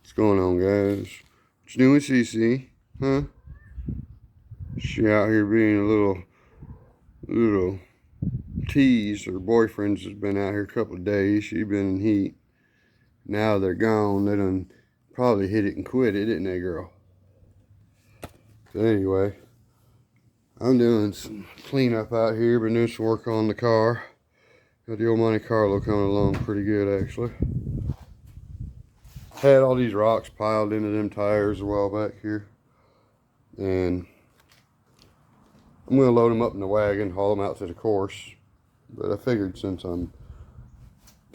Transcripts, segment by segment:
What's going on, guys? What you doing, Cece? Huh? She out here being a little tease. Her boyfriend's has been out here a couple of days. She been in heat. Now they're gone. They done probably hit it and quit it, didn't they, girl? So anyway, I'm doing some cleanup out here. Been doing some work on the car. Got the old Monte Carlo coming along pretty good, actually. Had all these rocks piled into them tires a while back here, and I'm going to load them up in the wagon, haul them out to the course. But I figured since I'm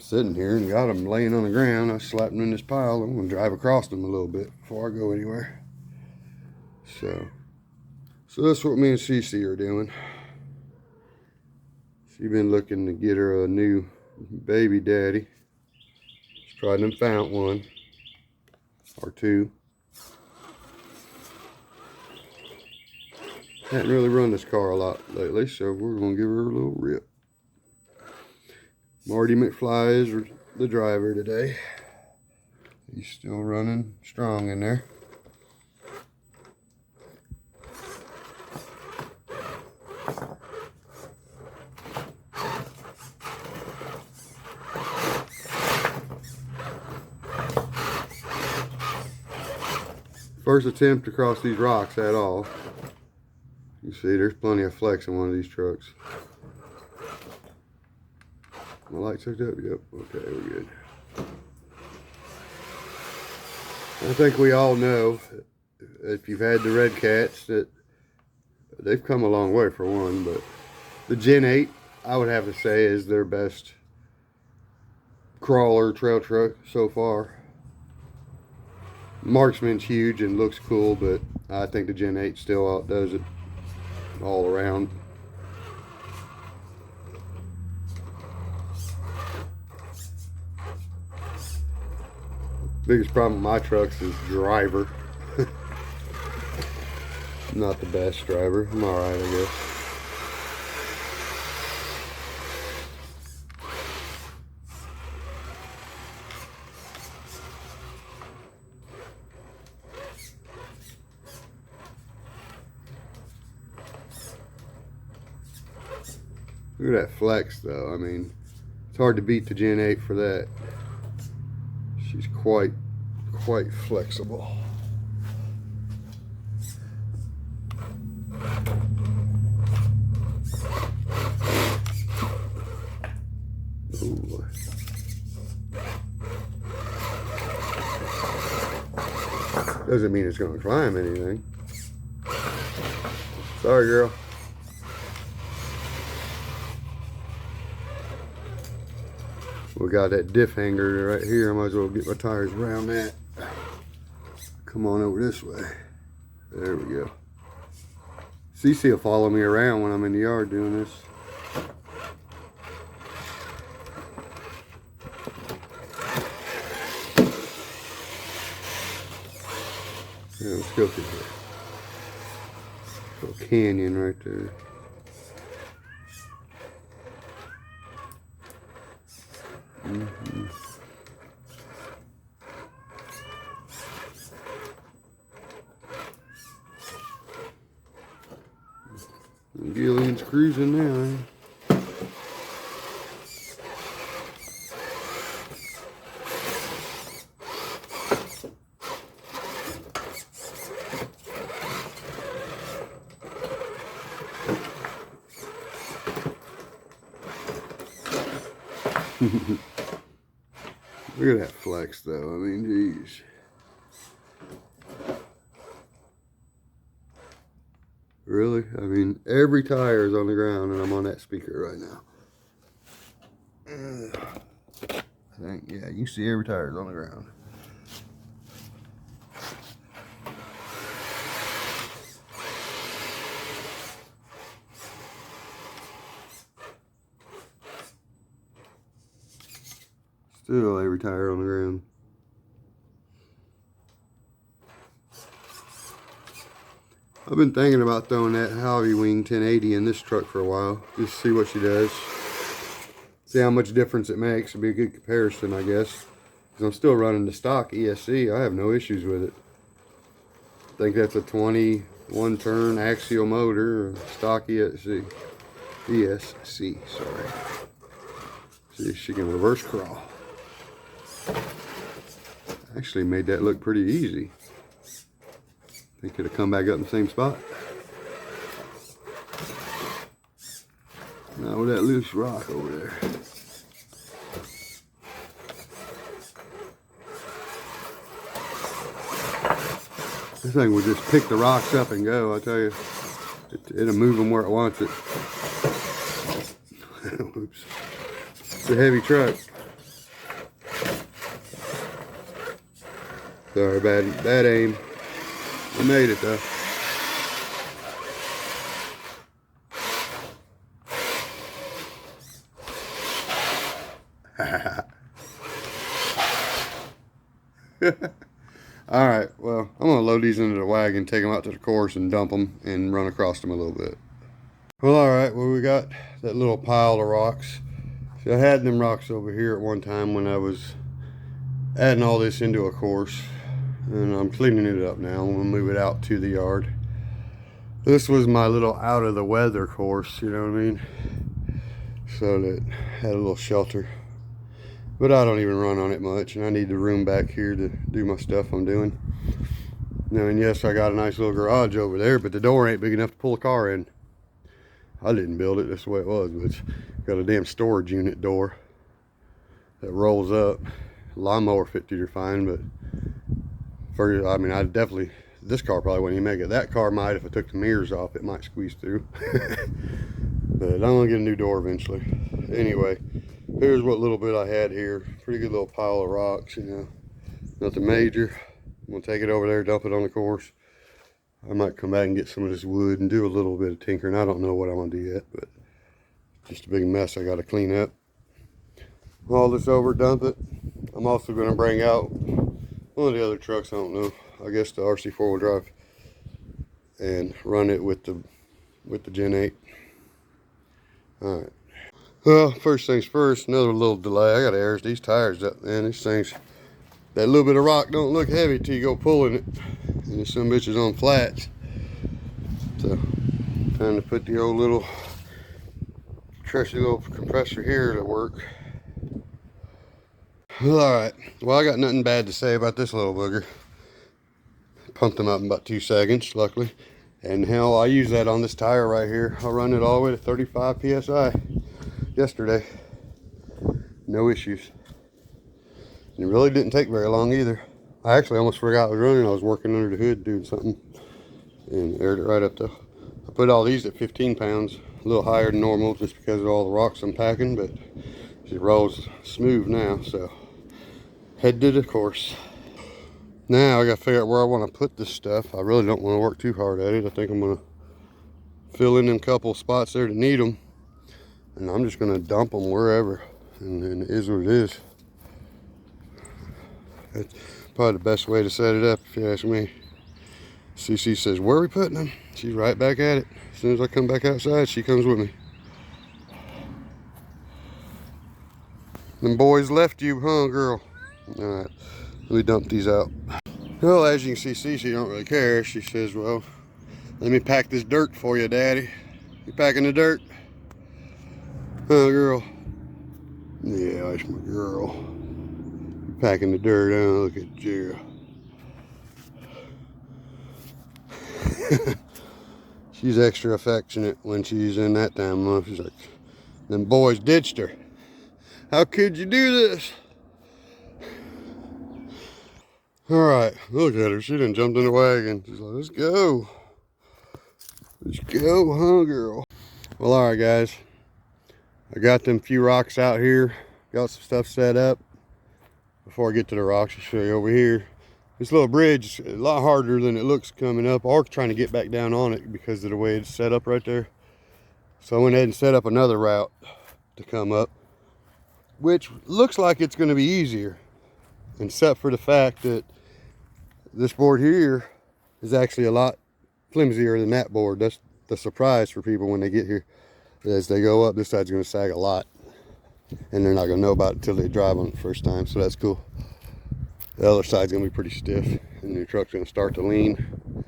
sitting here and got them laying on the ground, I slapped them in this pile. I'm going to drive across them a little bit before I go anywhere. So that's what me and Cece are doing. She's been looking to get her a new baby daddy. She's probably done found one or two. Hadn't really run this car a lot lately, so we're going to give her a little rip. Marty McFly is the driver today. He's still running strong in there. First attempt to cross these rocks at all. You see, there's plenty of flex in one of these trucks. My lights hooked up? Yep. Okay, we're good. I think we all know, if you've had the redcats, that they've come a long way for one, but the Gen8, I would have to say, is their best crawler trail truck so far. Marksman's huge and looks cool, but I think the Gen8 still outdoes it all around. Biggest problem with my trucks is driver. Not the best driver. I'm alright, I guess. Look at that flex though. I mean, it's hard to beat the Gen8 for that. She's quite flexible. Ooh. Doesn't mean it's going to climb anything. Sorry, girl. We got that diff hanger right here. I might as well get my tires around that. Come on over this way. There we go. Cece will follow me around when I'm in the yard doing this. Yeah, let's go through here. Little canyon right there. Gillian's cruising now. Look at that flex though, I mean, geez. Really? I mean, every tire is on the ground and I'm on that speaker right now. I think, yeah, you see every tire is on the ground. Still every tire on the ground. I've been thinking about throwing that Hobby Wing 1080 in this truck for a while. Just see what she does. See how much difference it makes. It'd be a good comparison, I guess. 'Cause I'm still running the stock ESC. I have no issues with it. I think that's a 21 turn axial motor, stock ESC. ESC, sorry. See, she can reverse crawl. Actually made that look pretty easy. They could have come back up in the same spot. Now with that loose rock over there. This thing will just pick the rocks up and go, I tell you. It'll move them where it wants it. Oops. It's a heavy truck. Sorry, bad aim. I made it though. Alright, well, I'm going to load these into the wagon, take them out to the course and dump them and run across them a little bit. Well, alright, well, we got that little pile of rocks. See, I had them rocks over here at one time when I was adding all this into a course. And I'm cleaning it up now. I'm going to move it out to the yard. This was my little out of the weather course, you know what I mean? So that had a little shelter. But I don't even run on it much, and I need the room back here to do my stuff I'm doing. Now, and yes, I got a nice little garage over there, but the door ain't big enough to pull a car in. I didn't build it, that's the way it was, but it's got a damn storage unit door that rolls up. Lawnmower fit through fine, but I mean, I definitely, this car probably wouldn't even make it. That car might, if I took the mirrors off, it might squeeze through. But I'm gonna get a new door eventually. Anyway, here's what little bit I had here. Pretty good little pile of rocks, you know. Nothing major. I'm gonna take it over there, dump it on the course. I might come back and get some of this wood and do a little bit of tinkering. I don't know what I'm gonna do yet, but just a big mess I gotta clean up. Haul this over, dump it. I'm also gonna bring out one of the other trucks, I don't know, I guess the RC4WD drive, and run it with the Gen 8. Alright. Well, first things first, another little delay. I gotta air these tires up, man. These things, that little bit of rock don't look heavy till you go pulling it. And this some bitch is on flats. So, time to put the old little trusty little compressor here to work. Alright, well, I got nothing bad to say about this little booger. Pumped them up in about 2 seconds, luckily. And hell, I use that on this tire right here. I run it all the way to 35 PSI yesterday. No issues. And it really didn't take very long either. I actually almost forgot I was running. I was working under the hood doing something and aired it right up though. I put all these at 15 pounds, a little higher than normal just because of all the rocks I'm packing, but it rolls smooth now, so head to the course. Now I gotta figure out where I want to put this stuff. I really don't want to work too hard at it. I think I'm gonna fill in them couple spots there to need them, and I'm just gonna dump them wherever, and it is what it is. That's probably the best way to set it up, if you ask me. Cece says, where are we putting them? She's right back at it. As soon as I come back outside, she comes with me. Them boys left you, huh, girl? All right, let me dump these out. Well, as you can see, Cece don't really care. She says, well, let me pack this dirt for you, Daddy. You packing the dirt? Huh, girl? Yeah, that's my girl. You packing the dirt, huh? Look at you. She's extra affectionate when she's in that time of month. She's like, them boys ditched her. How could you do this? Alright, look at her. She done jumped in the wagon. She's like, let's go. Let's go, huh, girl? Well, alright, guys. I got them few rocks out here. Got some stuff set up. Before I get to the rocks, I'll show you over here. This little bridge is a lot harder than it looks coming up, or trying to get back down on it because of the way it's set up right there. So I went ahead and set up another route to come up, which looks like it's going to be easier, except for the fact that this board here is actually a lot flimsier than that board. That's the surprise for people when they get here. As they go up, this side's going to sag a lot, and they're not going to know about it until they drive on it the first time, so that's cool. The other side's gonna be pretty stiff, and your truck's gonna start to lean.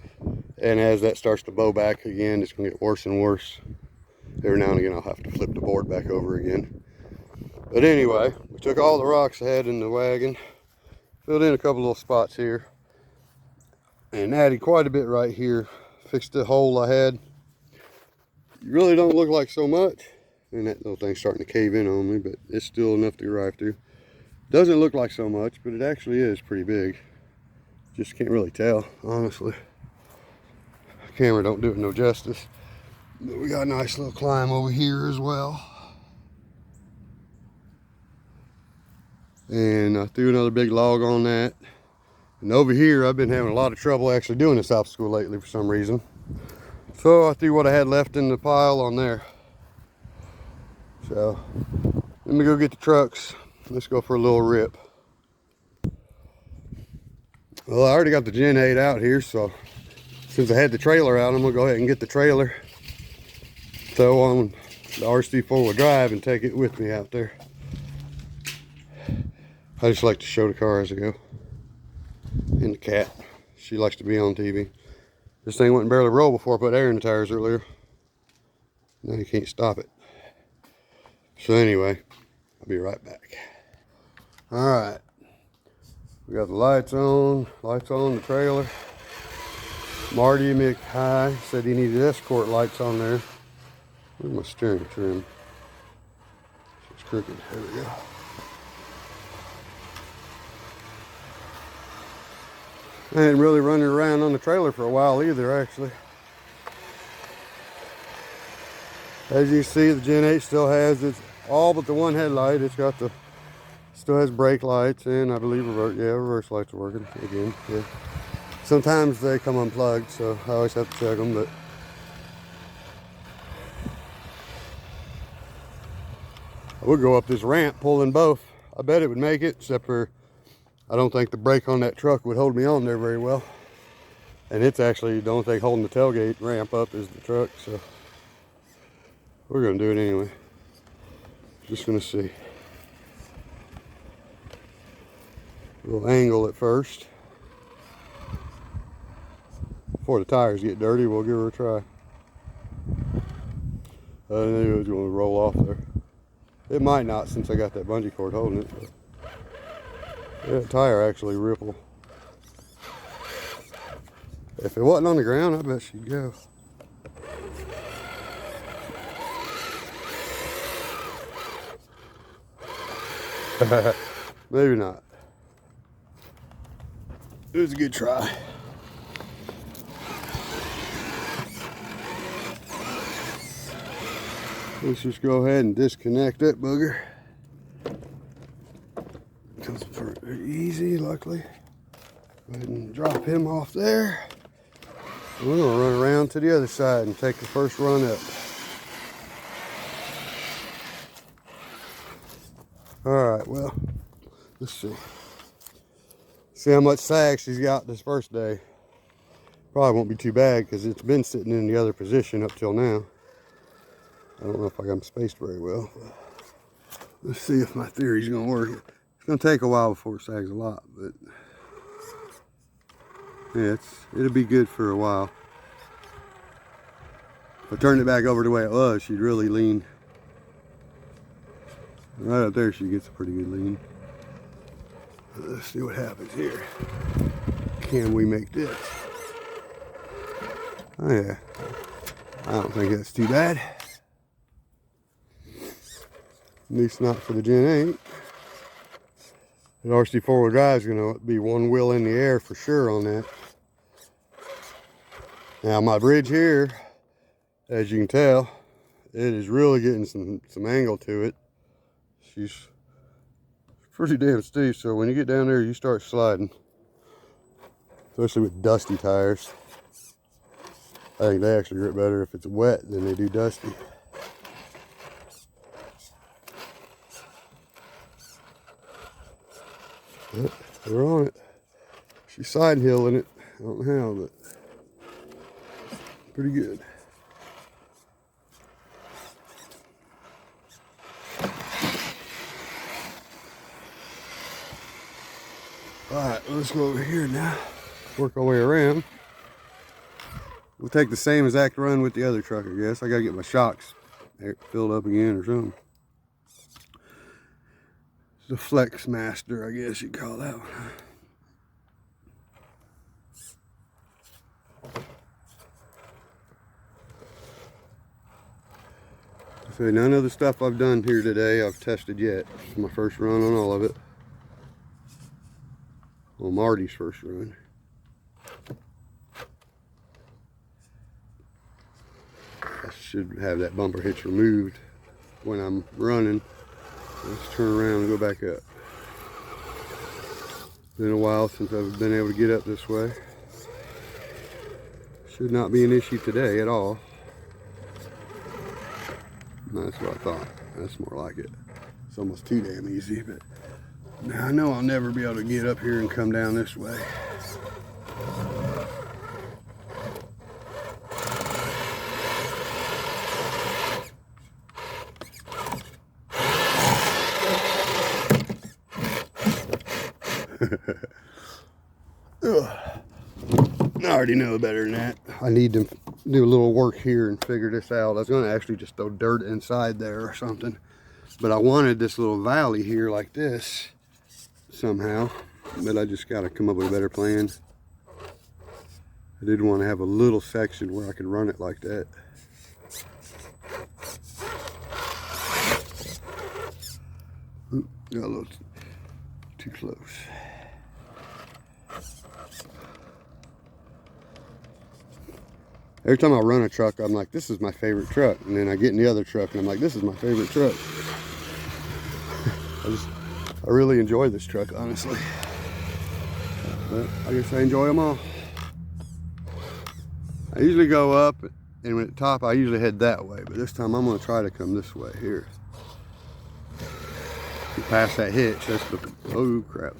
And as that starts to bow back again, it's gonna get worse and worse. Every now and again, I'll have to flip the board back over again. But anyway, we took all the rocks I had in the wagon, filled in a couple little spots here, and added quite a bit right here. Fixed the hole I had. You really don't look like so much, and that little thing's starting to cave in on me, but it's still enough to drive through. Doesn't look like so much, but it actually is pretty big. Just can't really tell, honestly. The camera don't do it no justice. But we got a nice little climb over here as well. And I threw another big log on that. And over here, I've been having a lot of trouble actually doing this obstacle lately for some reason. So I threw what I had left in the pile on there. So let me go get the trucks. Let's go for a little rip. Well, I already got the Gen8 out here, so since I had the trailer out, I'm gonna go ahead and get the trailer, throw on the RC4WD drive, and take it with me out there. I just like to show the car as I go. And the cat, she likes to be on TV. This thing wouldn't barely roll before I put air in the tires earlier. Now you can't stop it. So anyway, I'll be right back. All right, we got the lights on the trailer. Marty McHigh said he needed escort lights on there. Where's my steering trim? It's crooked. There we go. I ain't really running around on the trailer for a while either, actually. As you see, the Gen8 still has its all but the one headlight. It's got the still has brake lights, and I believe reverse lights are working again. Yeah. Sometimes they come unplugged, so I always have to check them. But I would go up this ramp pulling both. I bet it would make it, except for I don't think the brake on that truck would hold me on there very well. And it's actually the only thing holding the tailgate ramp up is the truck, so we're gonna do it anyway. Just gonna see. A little angle at first. Before the tires get dirty, we'll give her a try. I knew it was gonna roll off there. It might not, since I got that bungee cord holding it. But yeah, the tire actually ripple. If it wasn't on the ground, I bet she'd go. Maybe not. It was a good try. Let's just go ahead and disconnect that booger. Comes pretty easy, luckily. Go ahead and drop him off there. We're gonna run around to the other side and take the first run up. All right, well, let's see. See how much sag she's got this first day. Probably won't be too bad because it's been sitting in the other position up till now. I don't know if I got them spaced very well. Let's see if my theory's gonna work. It's gonna take a while before it sags a lot, but yeah, it'll be good for a while. If I turned it back over the way it was, she'd really lean. Right up there, she gets a pretty good lean. Let's see what happens here. Can we make this? Oh yeah, I don't think that's too bad. At least not for the Gen8. The RC4WD drive is going to be one wheel in the air for sure on that. Now my bridge here, as you can tell, it is really getting some angle to it. She's pretty damn steep, so when you get down there, you start sliding. Especially with dusty tires. I think they actually grip better if it's wet than they do dusty. Yep, we're on it. She's side hilling it. I don't know how, but pretty good. Alright, let's go over here now. Work our way around. We'll take the same exact run with the other truck, I guess. I gotta get my shocks filled up again or something. It's the Flex Master, I guess you'd call that one. So none of the stuff I've done here today I've tested yet. It's my first run on all of it. Well, Marty's first run. I should have that bumper hitch removed when I'm running. Let's turn around and go back up. Been a while since I've been able to get up this way. Should not be an issue today at all. That's what I thought. That's more like it. It's almost too damn easy, but now I know I'll never be able to get up here and come down this way. I already know better than that. I need to do a little work here and figure this out. I was going to actually just throw dirt inside there or something, but I wanted this little valley here like this somehow, but I just got to come up with a better plan. I did want to have a little section where I could run it like that. Ooh, got a little too close. Every time I run a truck, I'm like, this is my favorite truck. And then I get in the other truck and I'm like, this is my favorite truck. I really enjoy this truck, honestly. But I guess I enjoy them all. I usually go up, and at the top, I usually head that way. But this time, I'm going to try to come this way here. Past that hitch, that's the, oh crap.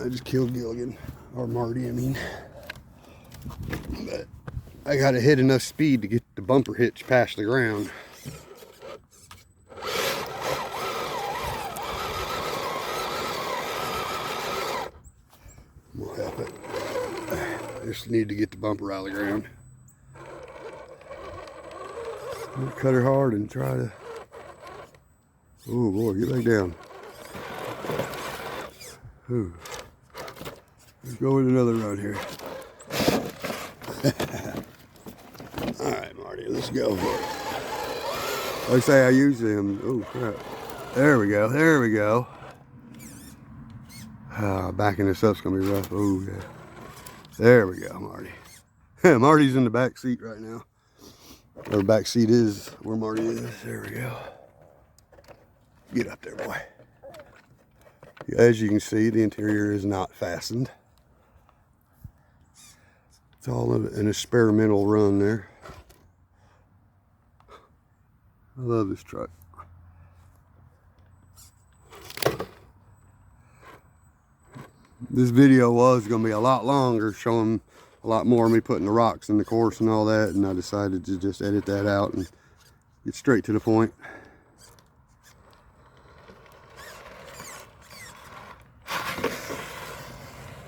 I just killed Gilligan, or Marty, I mean. But I got to hit enough speed to get the bumper hitch past the ground. We'll help it. I just need to get the bumper out of the ground. I'm gonna cut her hard and try to. Oh boy, get back down. Ooh. Let's go with another run here. Alright, Marty, let's go for it. Like I say, I usually am. Oh crap. There we go, there we go. Backing this up's gonna be rough. Oh yeah. There we go, Marty. Marty's in the back seat right now. Or back seat is where Marty is. There we go. Get up there, boy. As you can see, the interior is not fastened. It's all an experimental run there. I love this truck. This video was going to be a lot longer, showing a lot more of me putting the rocks in the course and all that, and I decided to just edit that out and get straight to the point.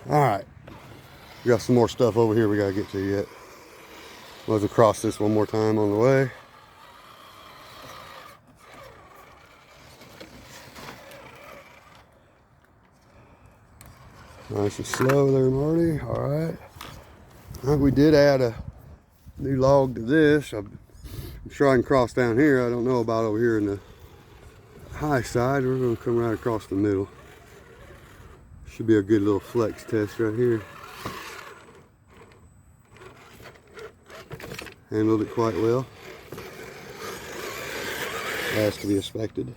Alright, we got some more stuff over here we got to get to yet. Let's cross this one more time on the way. Nice and slow there, Marty. Alright. We did add a new log to this. I'm sure I can cross down here. I don't know about over here in the high side. We're going to come right across the middle. Should be a good little flex test right here. Handled it quite well. As to be expected.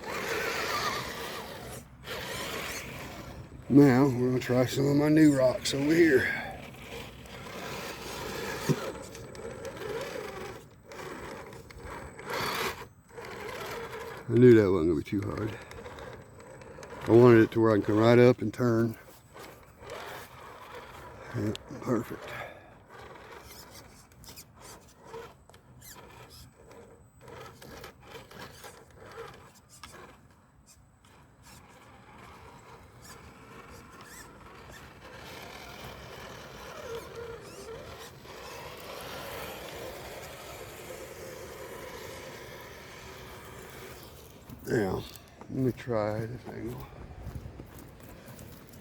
Now we're going to try some of my new rocks over here. I knew that wasn't going to be too hard. I wanted it to where I can come right up and turn. Yeah, perfect. Now, let me try this angle.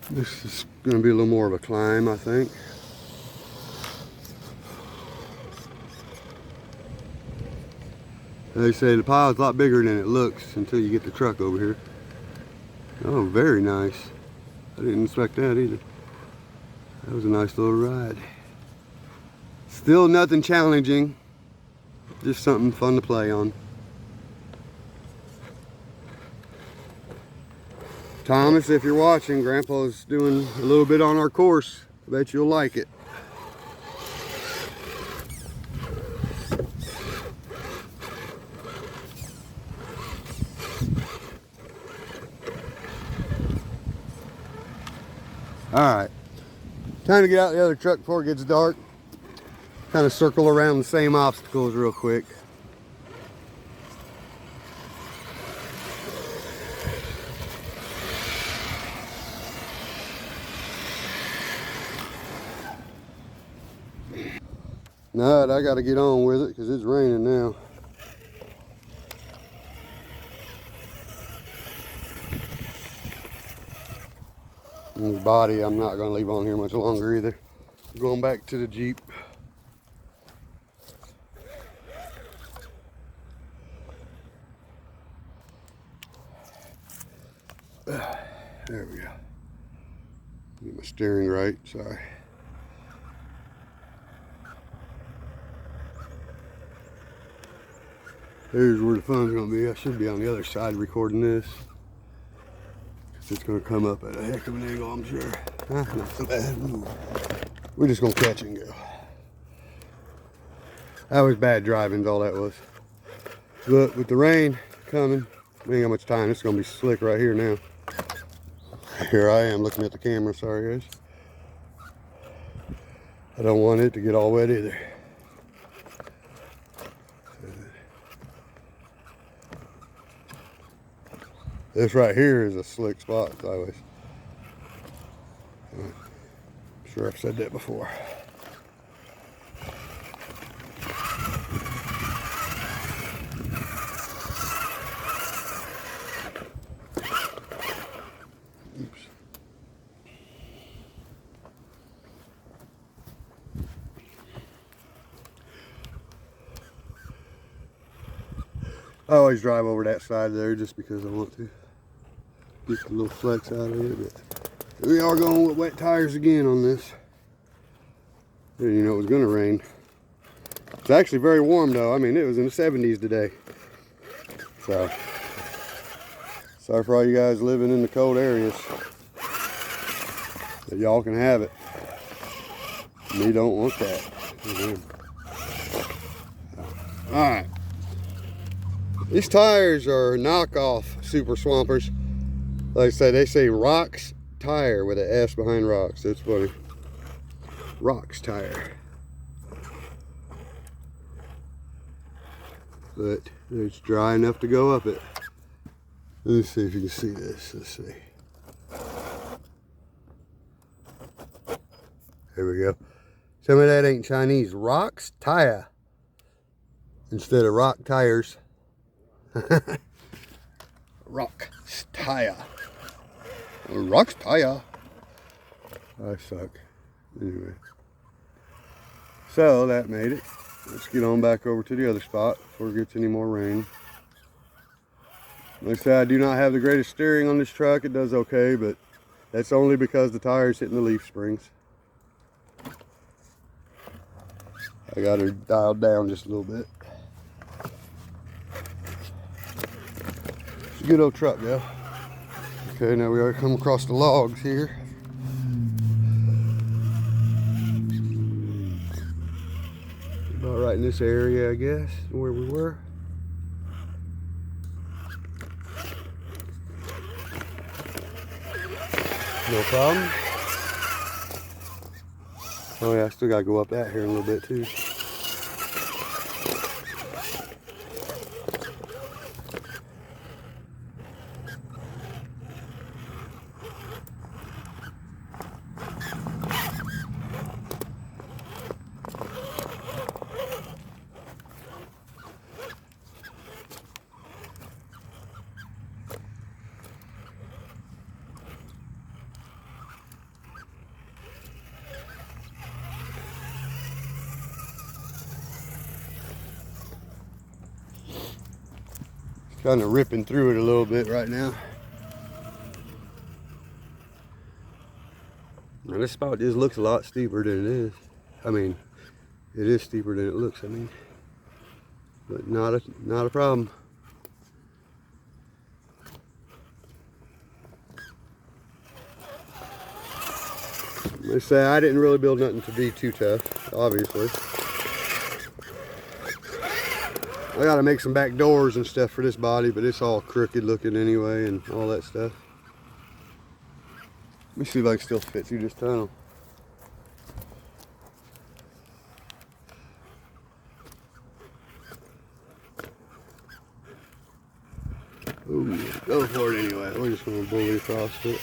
This is going to be a little more of a climb, I think. They say the pile's a lot bigger than it looks until you get the truck over here. Oh, very nice. I didn't expect that either. That was a nice little ride. Still nothing challenging, just something fun to play on. Thomas, if you're watching, Grandpa's doing a little bit on our course. I bet you'll like it. Alright, time to get out the other truck before it gets dark. Kind of circle around the same obstacles real quick. Alright, I got to get on with it because it's raining now. And the body I'm not going to leave on here much longer either. Going back to the Jeep. There we go. Get my steering right, sorry. Here's where the fun's going to be. I should be on the other side recording this. It's going to come up at a heck of an angle, I'm sure. Not so bad. We're just going to catch and go. That was bad driving, is all that was. But with the rain coming, we ain't got much time. It's going to be slick right here now. Here I am looking at the camera. Sorry, guys. I don't want it to get all wet either. This right here is a slick spot, sideways. I'm sure I've said that before. Oops. I always drive over that side there just because I want to. Get the little flex out of it, but we are going with wet tires again on this. Didn't even know it was gonna rain. It's actually very warm though. I mean, it was in the 70s today. So, sorry for all you guys living in the cold areas. But y'all can have it. Me don't want that. Alright. These tires are knockoff Super Swampers. Like I said, they say Rocks Tire with an S behind Rocks. That's funny. Rocks Tire. But it's dry enough to go up it. Let's see if you can see this. Let's see. There we go. Some of that ain't Chinese. Rocks Tire. Instead of Rock Tires. Rock Tire. Rocks Tire. I suck. Anyway. So that made it. Let's get on back over to the other spot before it gets any more rain. Like I said, I do not have the greatest steering on this truck. It does okay, but that's only because the tire's hitting the leaf springs. I got her dialed down just a little bit. It's a good old truck, though. Okay, now we are coming across the logs here. About right in this area, I guess, where we were. No problem. Oh yeah, I still gotta go up that here in a little bit too. Kind of ripping through it a little bit right now. Now this spot just looks a lot steeper than it is. I mean, it is steeper than it looks, I mean. But not a problem. They say I didn't really build nothing to be too tough, obviously. I gotta make some back doors and stuff for this body, but it's all crooked looking anyway and all that stuff. Let me see if I can still fit through this tunnel. Ooh, go for it anyway. We're just gonna bully across it.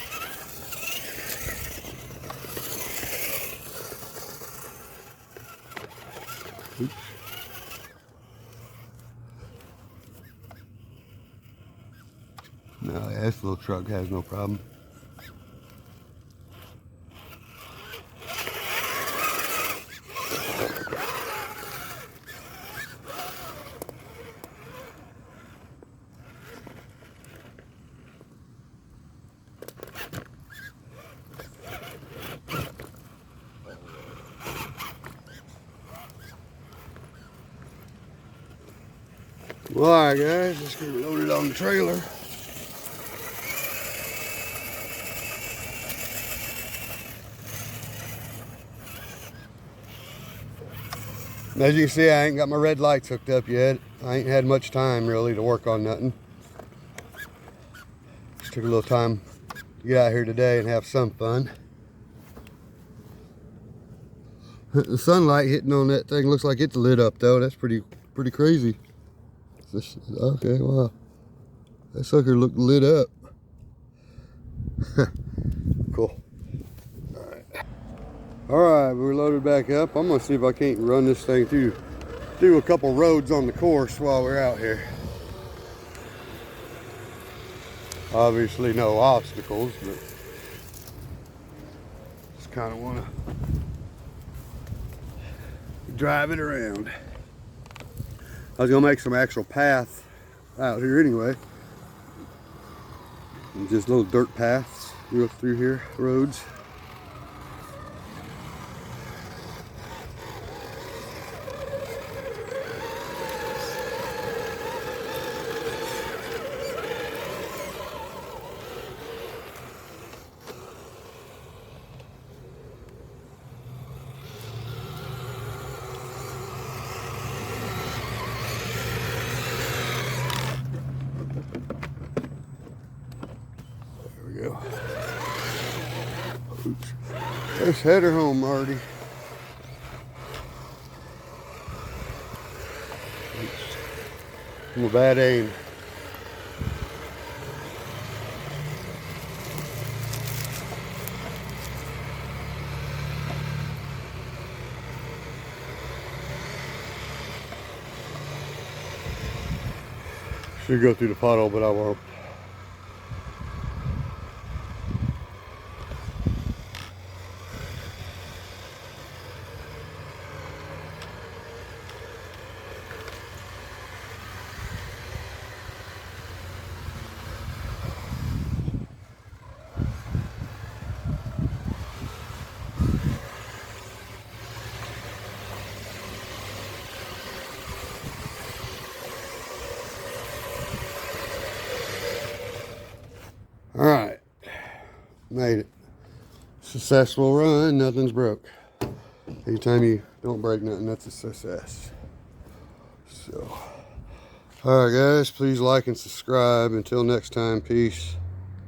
Oops. No, yeah, this little truck has no problem. Well, alright guys, let's get it loaded on the trailer. As you can see, I ain't got my red lights hooked up yet. I ain't had much time really to work on nothing. Just took a little time to get out here today and have some fun. The sunlight hitting on that thing looks like it's lit up though. That's pretty crazy. Okay, wow. That sucker looked lit up. Cool. Alright, we're loaded back up. I'm gonna see if I can't run this thing through a couple roads on the course while we're out here. Obviously no obstacles, but just kind of want to drive it around. I was gonna make some actual path out here anyway. And just little dirt paths through here, roads. Go. Oops. Let's head her home, Marty. Oops. I'm a bad aim. Should go through the puddle, but I won't. All right, made it. Successful run, nothing's broke. Anytime you don't break nothing, that's a success. So, all right guys, please like and subscribe. Until next time, peace.